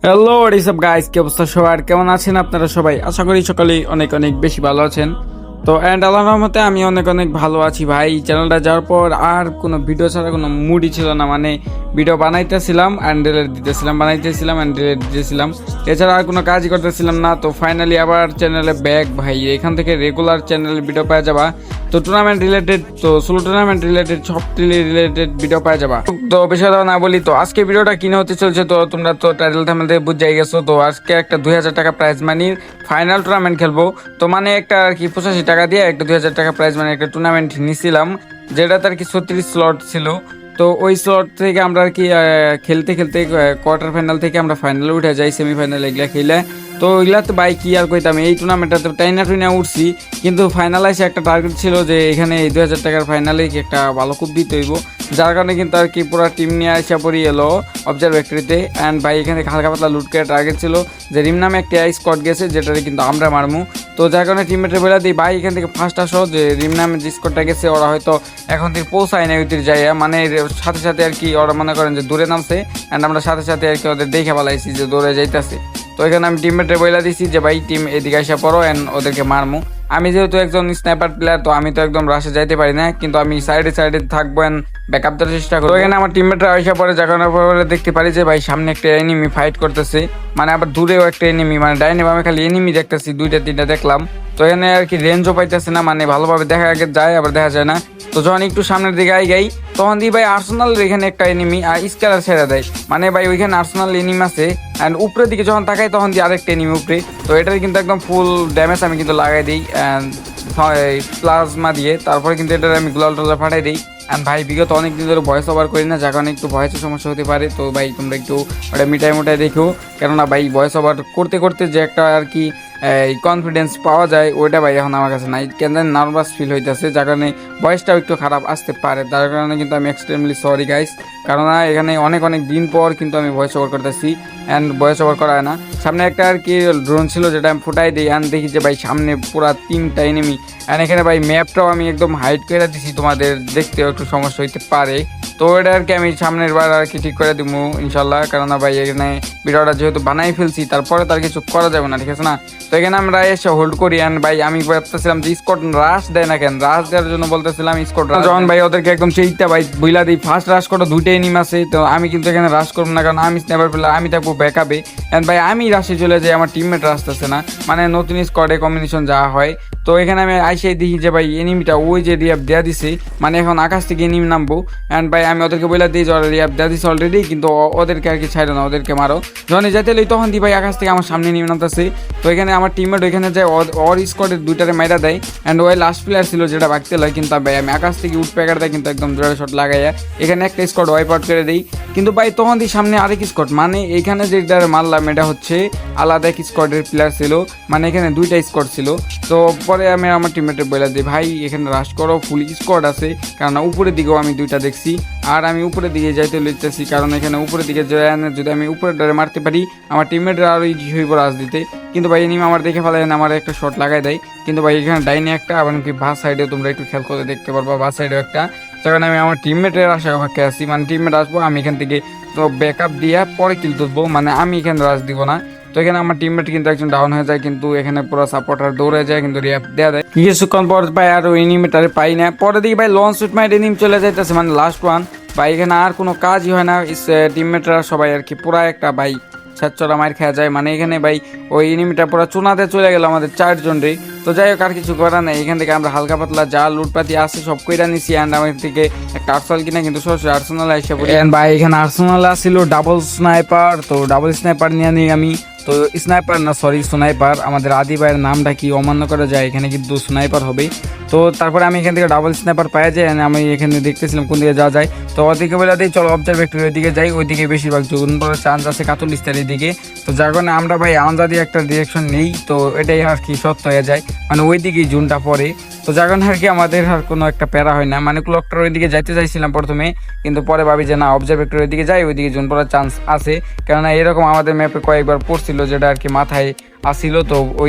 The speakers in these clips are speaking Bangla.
হ্যালো হোয়াটসঅ্যাপ গাইস, কি অবস্থা সবার? কেমন আছেন আপনারা সবাই? আশা করি সকালেই অনেক অনেক বেশি ভালো আছেন। তো অ্যান্ড আল্লাহর রহমতে আমি অনেক অনেক ভালো আছি ভাই। চ্যানেলটা যাওয়ার পর আর কোনো ভিডিও ছাড়া কোনো মুডই ছিল না, মানে ভিডিও বানাইতেছিলাম অ্যান্ড ডিলিট দিতেছিলাম, বানাইতেছিলাম অ্যান্ড ডিলিট দিতেছিলাম, এছাড়া আর কোনো কাজই করতেছিলাম না। তো ফাইনালি আবার চ্যানেলে ব্যাক ভাই, এখান থেকে রেগুলার চ্যানেলে ভিডিও পাওয়া যাবা। তো টুর্নামেন্ট রিলেটেড, তো সোলো টুর্নামেন্ট রিলেটেড, সব রিলেটেড ভিডিও পাওয়া যাবা। তো বেশি কথা না বলি, তো আজকে ভিডিওটা কিনে হতে চলছে, তো তোমরা তো টাইটেল থাম্বনেল থেকে বুঝে গেছো। তো আজকে একটা 2000 টাকা প্রাইজ মানির ফাইনাল টুর্নামেন্ট খেলবো। তো মানে একটা আর কি 85 টাকা দিয়ে একটা 2000 টাকা প্রাইজ মানে একটা টুর্নামেন্ট নিছিলাম, যেটাতে আর কি 36 স্লট ছিল। তো ওই স্লট থেকে আমরা আর কি খেলতে খেলতে কোয়ার্টার ফাইনাল থেকে আমরা ফাইনালে উঠে যাই, সেমিফাইনাল এগুলা খেলে। তো ওইগুলা তো ভাই কি আর কইতাম, এই টুর্নামেন্টটাতে টাইনা টুইনা উঠছি, কিন্তু ফাইনাল এসে একটা টার্গেট ছিল যে এখানে এই 2000 টাকার ফাইনালে একটা ভালো কুপ দিতে হইব, যার কারণে কিন্তু আর কি পুরো টিম নিয়ে আসা পড়ি এলো অবজারভেক্টরিতে। অ্যান্ড ভাই এখানে হালকা পাতলা লুট করে টার্গেট ছিল যে রিম নামে একটা স্কট গেছে, যেটারে কিন্তু আমরা মারমু। তো যার কারণে টিমমেটের বেলা দিই ভাই এখান থেকে ফার্স্ট আসো, যে রিম নামে যে স্কটটা গেছে ওরা হয়তো এখন থেকে পৌঁছায় না ওইটির যাইয়া, মানে সাথে সাথে আর কি ওরা মনে করেন যে দূরে নামছে, অ্যান্ড আমরা সাথে সাথে আর কি ওদের দেখে পালাইছি যে দৌড়ে যাইতেছে। তো এখানে আমি টিমমেটের বইলা দিছি যে ভাই টিম এদিকে আসা পড়ো অ্যান্ড ওদেরকে মারমু। আমি যেহেতু একজন স্নাইপার প্লেয়ার, তো আমি তো একদম রাশে যাইতে পারি না, কিন্তু আমি সাইডে সাইডে থাকবো অ্যান্ড ব্যাকআপ দেওয়ার চেষ্টা করবো। এখানে আমার টিমমেটরা আসা পরে জাগানোর পরে দেখতে পারি যে ভাই সামনে একটা এনিমি ফাইট করতেছে, মানে আবার দূরেও একটা এনিমি, মানে ডাইনে বামে খালি এনিমি দেখতেছি, দুইটা তিনটা দেখলাম। তো এখানে আর কি রেঞ্জও পাইতেছে না, মানে ভালোভাবে দেখা যায় আবার দেখা যায় না। তো যখন একটু সামনের দিকে গাই তখন দিই ভাই আর্সেনালের এখানে একটা এনিমি আর স্কেলার ছেড়ে দেয়, মানে ভাই ওইখানে আর্সেনাল এনিমি আছে অ্যান্ড উপরের দিকে যখন তাকাই তখন দিয়ে আরেকটা এনিমি উপরে। তো এটার কিন্তু একদম ফুল ড্যামেজ আমি কিন্তু লাগাই দিই অ্যান্ড প্লাজমা দিয়ে, তারপরে কিন্তু এটার আমি গ্লোয়াল টোলার ফাটাই দিই। অ্যান্ড ভাই বিগত অনেক দিন ধরে ভয়েস ওভার করি না, যার কারণে একটু ভয়েসের সমস্যা হতে পারে। তো ভাই তোমরা একটু ওটা মিটাই মোটাই দেখো, কেননা ভাই ভয়েস ওভার করতে করতে যে একটা আর কি এই কনফিডেন্স পাওয়া যায় ওইটা ভাই এখন আমার কাছে নাই, কেন নার্ভাস ফিল হইতেছে, যার কারণে ভয়েসটাও একটু খারাপ আসতে পারে। তার কারণে কিন্তু আমি এক্সট্রিমলি সরি গাইস, কারণ এখানে অনেক অনেক দিন পর কিন্তু আমি ভয়েস ওভার করতেছি অ্যান্ড ভয়েস ওভার করা হয় না। সামনে একটা আর কি ড্রোন ছিল যেটা আমি ফুটাই দিই অ্যান্ড দেখি যে ভাই সামনে পুরা 3টা এনিমি, অ্যান্ড এখানে ভাই ম্যাপটাও আমি একদম হাইড করে দিছি, তোমাদের দেখতেও একটু সমস্যা হইতে পারে। তো এটা আর কি আমি সামনের বার আর কি ঠিক করে দিব ইনশাল্লাহ, কারণ ভাই এখানে ভিডিওটা যেহেতু বানাই ফেলছি তারপরে তার কিছু করা যাবে না, ঠিক আছে না? তো এখানে আমরা এসে হোল্ড করি অ্যান্ড ভাই আমি ভাবতেছিলাম যে স্কট রাশ দেয় না কেন, রাশ দেওয়ার জন্য বলতেছিলাম স্কট যখন ভাই ওদেরকে একদম চেইটা ভাই বুইলা দিই, ফার্স্ট রাশ করো দুইটা এনিম আছে, তো আমি কিন্তু এখানে রাশ করবো না, কারণ আমি স্নাইপার প্লেয়ার, আমি থাকবো ব্যাকআপে অ্যান্ড ভাই আমি রাশে চলে যাই, আমার টিমমেট আসতেছে না, মানে নতুন স্কোয়াডে কম্বিনেশন যা হয়। তো এখানে আমি আইসাই দেখি যে ভাই এনিমিটা ওই যে রিয়াপ দেওয়া দিছে, মানে এখন আকাশ থেকে এনিমি নামবো অ্যান্ড ভাই আমি ওদেরকে বলে দিই যে ওরা রিয়াপ দেওয়া দিছে অলরেডি, কিন্তু ওদেরকে আর কি ছাড়ো না, ওদেরকে মারো। যখন যেতে লই তখন দিই ভাই আকাশ থেকে আমার সামনে নেমে নামতেছে। তো এখানে আমার টিমমেট ওইখানে যায় ওর স্কোয়াডের দুইটারে মাইরা দেয় অ্যান্ড ওই লাস্ট প্লেয়ার ছিল যেটা ভাগতে লয়, কিন্তু ভাই আমি আকাশ থেকে উঠ প্যাকার দেয় কিন্তু একদম জোরে শট লাগাইয়া এখানে একটা স্কোয়াড ওয়াইপ আউট করে দিই। কিন্তু ভাই তখন দিই সামনে আরেক স্কোয়াড, মানে এখানে যেটা মারলাম এটা হচ্ছে আলাদা এক স্কোয়াডের প্লেয়ার ছিল, মানে এখানে দুইটা স্কোয়াড ছিল। তো পরে আমি আমার টিমমেটে বলে দিই ভাই এখানে রাশ করো, ফুল স্কোয়াড আছে, কারণ উপরের দিকেও আমি দুইটা দেখছি আর আমি উপরের দিকে যাইতে লিখতেছি, কারণ এখানে উপরের দিকে যদি আমি উপরের ডরে মারতে পারি আমার টিমমেটরা আরও ইজি হইব রাজ দিতে। কিন্তু ভাই এনিমি আমার দেখে ফেলে আমার একটা শট লাগাই দেয়, কিন্তু ভাই এখানে ডাইনে একটা, আবার কি বাস সাইডেও তোমরা একটু খেয়াল করে দেখতে পারবা, বাস সাইডেও একটা, যখন আমি আমার টিমমেটের আশা ফাঁকে আসি, মানে টিমমেট আসবো আমি এখান থেকে তো ব্যাকআপ দিয়ে পরে কিল তুলবো, মানে আমি এখানে রাজ দিব না। তো এখানে আমার টিমমেট কিন্তু একজন ডাউন হয়ে যায়, কিন্তু এখানে পুরো সাপোর্টার দৌড়ে যায়, কিন্তু রিয়াপ দেওয়া দেয় কিছুক্ষণ পর পাই আর ওই এনিমিটারে পাই না। পরে দিকে ভাই লঞ্চ শুট মাইট এনিমি চলে যাইতেছে, মানে লাস্ট ওয়ান ভাই, এখানে আর কোনো কাজই হয় না, টিমমেটরা সবাই আর কি পুরা একটা ভাই ছাত্ররা মার খেয়া যায়, মানে এখানে ভাই ওই এনিমিটা পুরো চুনাতে চলে গেল আমাদের 4 জন রে। তো যাই হোক আর কিছু করার নেই, এখান থেকে আমরা হালকা পাতলা যা লুটপাতি আছে সব কইরা নিছি অ্যান্ড আমার থেকে একটা আর্সেনাল কিনা, কিন্তু সরাসরি আর্সেনাল এসে পড়ি অ্যান্ড ভাই এখানে আর্সেনাল আসছিল ডাবল স্নাইপার, তো ডাবল স্নাইপার নিয়ে নিই আমি, তো স্নাইপার না সরি স্নাইপার, আমাদের আদি ভাইয়ের নামটা কি অমান্য করা যায়, এখানে কিন্তু স্নাইপার হবে। তো তারপরে আমি এখান থেকে ডাবল স্নাইপার পাওয়া যায়, আমি এখানে দেখতেছিলাম কোন দিকে যাওয়া যায়, তো ওদিকে বলে দিই চলো অবজারভেক্টরি ওইদিকে যাই, ওইদিকে বেশিরভাগ জোন পড়ার চান্স আছে কাতুল ইস্তারির দিকে। তো যার কারণে আমরা ভাই আন্দাজি একটা ডিরেকশন নেই, তো এটাই আর কি সত্য হয়ে যায়, মানে ওই দিকেই জোনটা পড়ে। তো যার কারণে আর কি আমাদের আর কোনো একটা প্যারা হয় না, মানে ক্লকটার ওইদিকে যাইতে চাইছিলাম প্রথমে, কিন্তু পরে ভাবি যে না অবজারভেটরের দিকে যাই, ওইদিকে জোন পড়ার চান্স আছে, কেননা এরকম আমাদের ম্যাপে কয়েকবার পড়ছিল, যেটা আর কি মাথায় আসিল, তো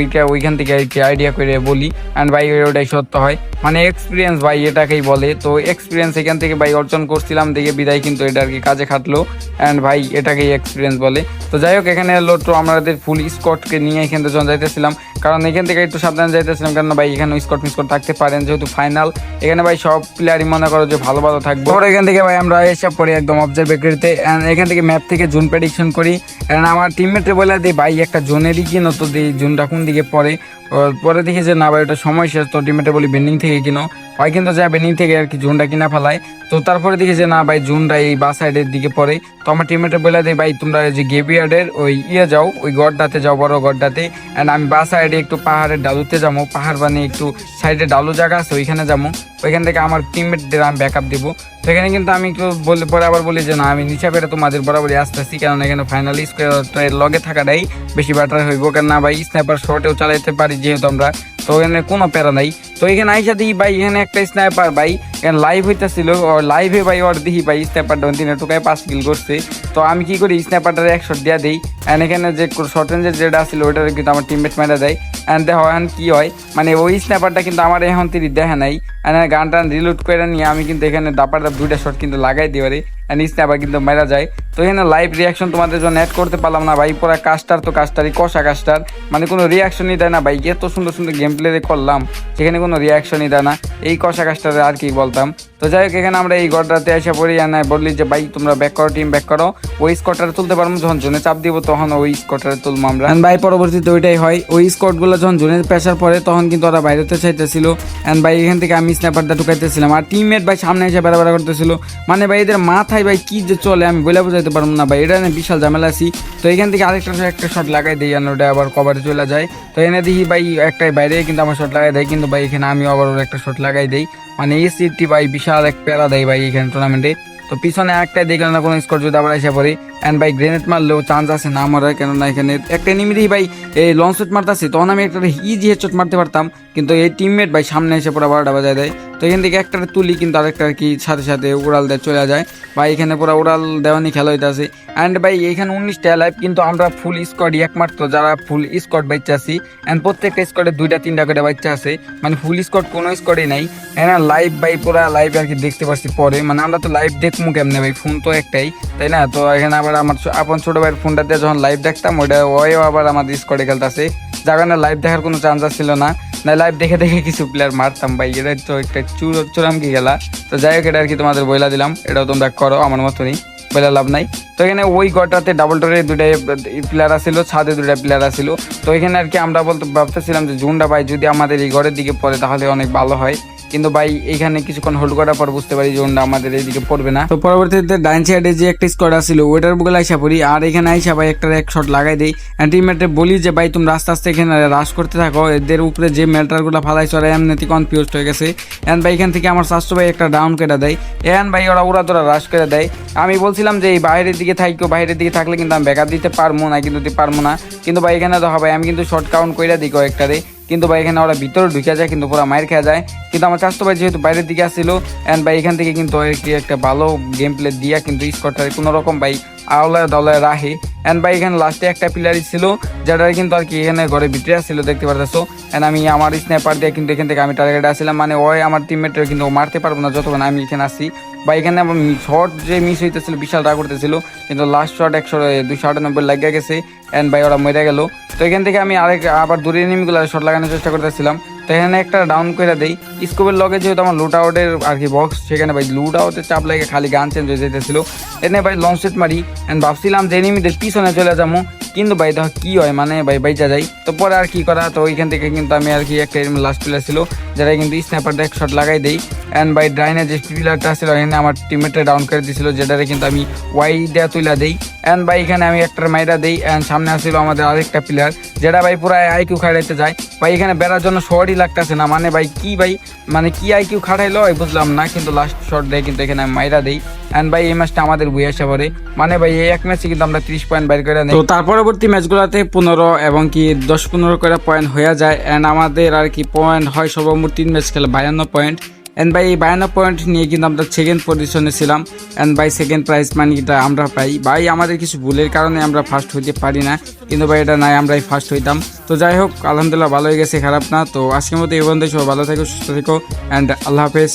ওইখান থেকে আর কি আইডিয়া করে বলি। অ্যান্ড ভাই ওটাই সত্য হয়, মানে এক্সপিরিয়েন্স ভাই এটাকেই বলে। তো এক্সপিরিয়েন্স এখান থেকে ভাই অর্জন করছিলাম দেখে বিদায় কিন্তু এটা আর কি কাজে খাটলো, অ্যান্ড ভাই এটাকেই এক্সপিরিয়েন্স বলে। তো যাই হোক, এখানে এলো তো আমাদের ফুল স্কটকে নিয়ে এখান থেকে যখন যাইতেছিলাম, কারণ এখান থেকে একটু সাবধানে যাইতেছিলাম, কারণ ভাই এখানে স্কট মিসকট থাকতে পারেন, যেহেতু ফাইনাল এখানে ভাই সব প্লেয়ারই মনে করো যে ভালো ভালো থাকবে। পরে এখান থেকে ভাই আমরা এসব পড়ি একদম অবজারভেটরিতে, অ্যান্ড এখান থেকে ম্যাপ থেকে জোন প্রেডিকশন করি। অ্যান্ড আমার টিমমেটে বলে দিই ভাই একটা জোনেরই কিনো, তো দিই জোনটা কোন দিকে পরে। পরে দেখি যে না ভাই ওটা সময় শেষ, তো টিমমেটে বলি বেন্ডিং থেকে কিনো, হয় কিন্তু যা বেন্ডিং থেকে আর কি জোনটা কিনা ফেলায়। তো তারপরে দেখি যে না ভাই জোনটা এই বা সাইডের দিকে পড়ে, তো আমার টিমমেটে বলে দেয় ভাই তোমরা যে গেভিয়ার্ডের ওই যাও, ওই গড়টাতে যাও, বড় গড়টাতে। অ্যান্ড আমি বা সাইডে একটু পাহাড়ের ডালুতে যাবো, পাহাড় বানিয়ে একটু সাইডে ডালু জায়গা আছে ওইখানে যাবো, ওইখান থেকে আমার টিমমেটদের আমি ব্যাকআপ দেবো। সেখানে কিন্তু আমি একটু বলে পরে আবার বলি যে না আমি নিচা পেরে তোমাদের বরাবরই আসতেছি, কারণ এখানে ফাইনালি স্কোয়ারের লগে থাকাটাই বেশি বেটার হইব, কেন না ভাই স্নাইপার শর্টেও চালাইতে পারি যেহেতু আমরা, তো এখানে কোনো প্যারা নাই। তো এখানে আইসা দিই ভাই এখানে একটা স্নাইপার ভাই এখানে লাইভ হইতেছিল, লাইভে ভাই ওর দিই ভাই স্নাইপারটা তিনে টুকায় 5 কিল করছে। তো আমি কি করি স্নাইপারটারে 1 শট দিয়া দিই, অ্যান্ড এখানে যে শর্ট রেঞ্জের যেটা ছিল ওইটারে কিন্তু আমার টিমমেট মেরে দেয়। অ্যান্ড দেখো এখন কি হয়, মানে ওই স্নাইপারটা কিন্তু আমার এখন তিনি দেখে নাই, অ্যান্ড গান টান রিলোড করে নিয়ে আমি কিন্তু এখানে দাপার 2টা শট কিন্তু লাগাই দিই পারি, অ্যান্ড স্নাইপার কিন্তু মেরা যায়। তো এখানে লাইভ রিয়াকশন তোমাদের জন্য অ্যাড করতে পারলাম না ভাই, পুরো কাস্টার তো কাস্টারই, কষা কাস্টার, মানে কোনো রিয়াকশনই দেয় না ভাই, এত সুন্দর সুন্দর গেম প্লে করলাম সেখানে কোনো রিয়াকশনই দেয় না, এই কষা কাস্টারে আর কি বলতাম। তো যাই হোক, এখানে আমরা এই গড়টাতে এসে পড়ি, আর বললি যে ভাই তোমরা ব্যাক করো, টিম ব্যাক করো, ওই স্কটটারে তুলতে পারবো, যখন জোনে চাপ দিব তখন ওই স্কটটারে তুলবো আমরা। ভাই পরবর্তীতে ওইটাই হয়, ওই স্কটগুলো যখন জোনের প্রেশার পড়ে তখন কিন্তু ওরা বাইরেতে চাইতেছিল, অ্যান্ড ভাই এখান থেকে আমি স্ন্যাপারটা ঢুকাইতেছিলাম, আর টিমমেট ভাই সামনে এসে বেড়া করতেছিল, মানে ভাই এদের মাথায় ভাই কি যে চলে আমি বলে বোঝাইতে পারবো না ভাই, এটা নিয়ে বিশাল ঝামেলা আছি। তো এখান থেকে একটা শট লাগাই দিই, আর ওটা আবার কভারে চলে যায়। তো এখানে দেখি ভাই একটাই বাইরে কিন্তু আমার শট লাগাই দেয়, কিন্তু ভাই এখানে আমিও আবার ওর একটা শট লাগাই দিই, মানে এই সিটটি ভাই বিশাল এক প্যারা দেয় ভাই এখানে টুর্নামেন্টে। তো পিছনে একটাই দেখলাম না কোনো স্কোর যদি আবার এসে পড়ি, অ্যান্ড ভাই গ্রেনেড মারলেও চান্স আছে না মারার, কেননা এখানে একটা এনিমি দিই ভাই এই লঞ্চ শট মারতেছি, তখন আমি একটা ইজি হেডশট মারতে পারতাম, কিন্তু এই টিমমেট ভাই সামনে এসে পুরো 12টা বাজায় দেয়। তো এখান থেকে একটা তুলি কিন্তু আরেকটা আর কি সাথে সাথে উড়াল দেয় চলে যায় ভাই, এখানে পুরো উড়াল দেওয়ানি খেলা হইতেছে। অ্যান্ড ভাই এখানে 19টা লাইভ, কিন্তু আমরা ফুল স্কোয়াড একমাত্র যারা ফুল স্কোয়াড বাচ্চা আছি, অ্যান্ড প্রত্যেকটা স্কোয়াডে 2টা 3টা করে বাচ্চা আছে, মানে ফুল স্কোয়াড কোনো স্কোয়াডই নাই। এখানে লাইভ ভাই পুরা লাইভ আর কি দেখতে পাচ্ছি পরে, মানে আমরা তো লাইভ দেখবো কেমনে ভাই, ফোন তো একটাই তাই না। তো এখানে আবার আমার আপন ছোট ভাইয়ের ফোনটা দিয়ে যখন লাইভ দেখতাম, ওইও আবার আমাদের স্কোয়াডে খেলতেছে, যার কারণে লাইভ দেখার কোনো চান্স ছিল না, লাইভ দেখে দেখে কিছু প্লেয়ার মারতাম ভাই, এটা তো একটা চুরামকি খেলা। তো যাই হোক, এটা আর কি তোমাদের বইলা দিলাম, এটাও তোমরা করো আমার মতনই, বলে লাভ নাই। তো এখানে ওই গড়টাতে ডাবল টোরে 2টা প্লেয়ার আসছিল, ছাদে 2টা প্লেয়ার আসছিল। তো এখানে আর কি আমরা ভাবতেছিলাম যে জুনটা ভাই যদি আমাদের এই ঘরের দিকে পড়ে তাহলে অনেক ভালো হয়, কিন্তু ভাই এখানে কিছুক্ষণ হোল্ড করার পর বুঝতে পারি জোনটা আমাদের এইদিকে পড়বে না। তো পরবর্তীতে ডাইন সাইডে যে একটা স্কোয়াড আসছিল ওইটার বুকে আইসা পড়ি, আর এখানে আইসা ভাই একটা এক শট লাগাই দেই, টিমমেটে বলি যে ভাই তুমি আস্তে আস্তে এখানে রাশ করতে থাকো, এদের উপরে যে মেল্টারগুলো ফালাইছে ওরা এমনিতে কনফিউজ হয়ে গেছে। এন ভাই এখান থেকে আমার শাস্ত্র ভাই একটা ডাউন কেটে দেয়, এন ভাই ওরা তোরা রাশ করে দেয়। আমি বলছিলাম যে এই বাইরের দিকে থাকো, বাইরের দিকে থাকলে কিন্তু আমি ব্যাকআপ দিতে পারবো না, কিন্তু পারবো না, কিন্তু ভাই এখানে তো হবে আমি কিন্তু শর্ট কাউন্ট করে দিই কয়েকটারে, কিন্তু ভাই এখানে ওরা ভিতরে ঢুকে যায়, কিন্তু পুরো মায়ের খেয়ে যায়। কিন্তু আমার চাষতো ভাই যেহেতু বাইরের দিকে আসছিল, অ্যান্ড ভাই এখান থেকে কিন্তু একটা ভালো গেম প্লে দিয়া কিন্তু স্কোরটারে কোনো রকম ভাই আওলায় দলায় রাখে। অ্যান্ড ভাই এখানে লাস্টে একটা প্লেয়ারই ছিল যেটা কিন্তু আর কি এখানে ঘরে ভিতরে আসছিল দেখতে পারতেছো, অ্যান্ড আমি আমার স্ন্যাপার দিয়ে কিন্তু এখান থেকে আমি টার্গেটে আসছিলাম, মানে ওই আমার টিমমেটরা কিন্তু মারতে পারবো না যতক্ষণ আমি এখানে আসি। বা এখানে আমার শট যে মিস হইতেছিল বিশাল রাগ করতেছিল, কিন্তু লাস্ট শট 298 লাগিয়ে গেছে, অ্যান্ড ভাই ওরা মরে গেল। তো এখান থেকে আমি আবার দূরে এনিমিগুলো শট লাগানোর চেষ্টা করতেছিলাম, তো এখানে একটা ডাউন করে দেই স্কোপের লগে, যেহেতু আমার লুট আউটের আর কি বক্স, সেখানে ভাই লুট আউটের চাপ লাগে খালি গান চেঞ্জ হয়ে যেতেছিল, এনে ভাই লং সেট মারি, অ্যান্ড ভাবছিলাম যে এনিমিদের পিছনে চলে যাবো, কিন্তু ভাই দেখো কি হয়, মানে ভাই বাইচা যাই। তো পরে আর কি করা, তো ওইখান থেকে কিন্তু আমি আর কি একটা লাস্ট প্লেয়ার ছিল যারা কিন্তু স্ন্যাপারটা এক শট লাগাই দেই, অ্যান্ড ভাই ড্রাইনের যে প্লেয়ারটা ছিল এখানে আমার টিমমেটটা ডাউন করে দিয়েছিল, যেটারে কিন্তু আমি ওয়াই দেওয়া তুলা দেই, অ্যান্ড ভাই এখানে আমি একটা মাইরা দিই অ্যান্ড সামনে আসছিল আমাদের আরেকটা প্লেয়ার যেটা ভাই পুরো আইকিউ খাটাইতে যায় ভাই। এখানে বেড়ার জন্য শর্টই লাগতেছে না, মানে ভাই কি ভাই মানে কি আইকিউ খাটাইলো বুঝলাম না, কিন্তু লাস্ট শর্ট দেয় কিন্তু এখানে আমি মাইরা দিই। অ্যান্ড ভাই এই ম্যাচটা আমাদের বুয়ে আসে পরে, মানে ভাই এই এক ম্যাচে কিন্তু আমরা 30 পয়েন্ট বাইর করে নিই। তো তার পরবর্তী ম্যাচগুলোতে 15 এবং কি 10-15 করে পয়েন্ট হয়ে যায় অ্যান্ড আমাদের আর কি পয়েন্ট হয় সর্বমোট 3 ম্যাচ খেলে 52 পয়েন্ট। অ্যান্ড ভাই এই 52 পয়েন্ট নিয়ে কিন্তু আমরা সেকেন্ড পজিশনে ছিলাম অ্যান্ড ভাই সেকেন্ড প্রাইজ মানিটা আমরা পাই। ভাই আমাদের কিছু ভুলের কারণে আমরা ফার্স্ট হইতে পারি না, কিন্তু ভাই এটা নাই আমরাই ফার্স্ট হইতাম। তো যাই হোক আলহামদুলিল্লাহ ভালো হয়ে গেছে, খারাপ না। তো আজকের মতো এই বন্ধু সবাই ভালো থেকো, সুস্থ থেকো অ্যান্ড আল্লাহ হাফেজ।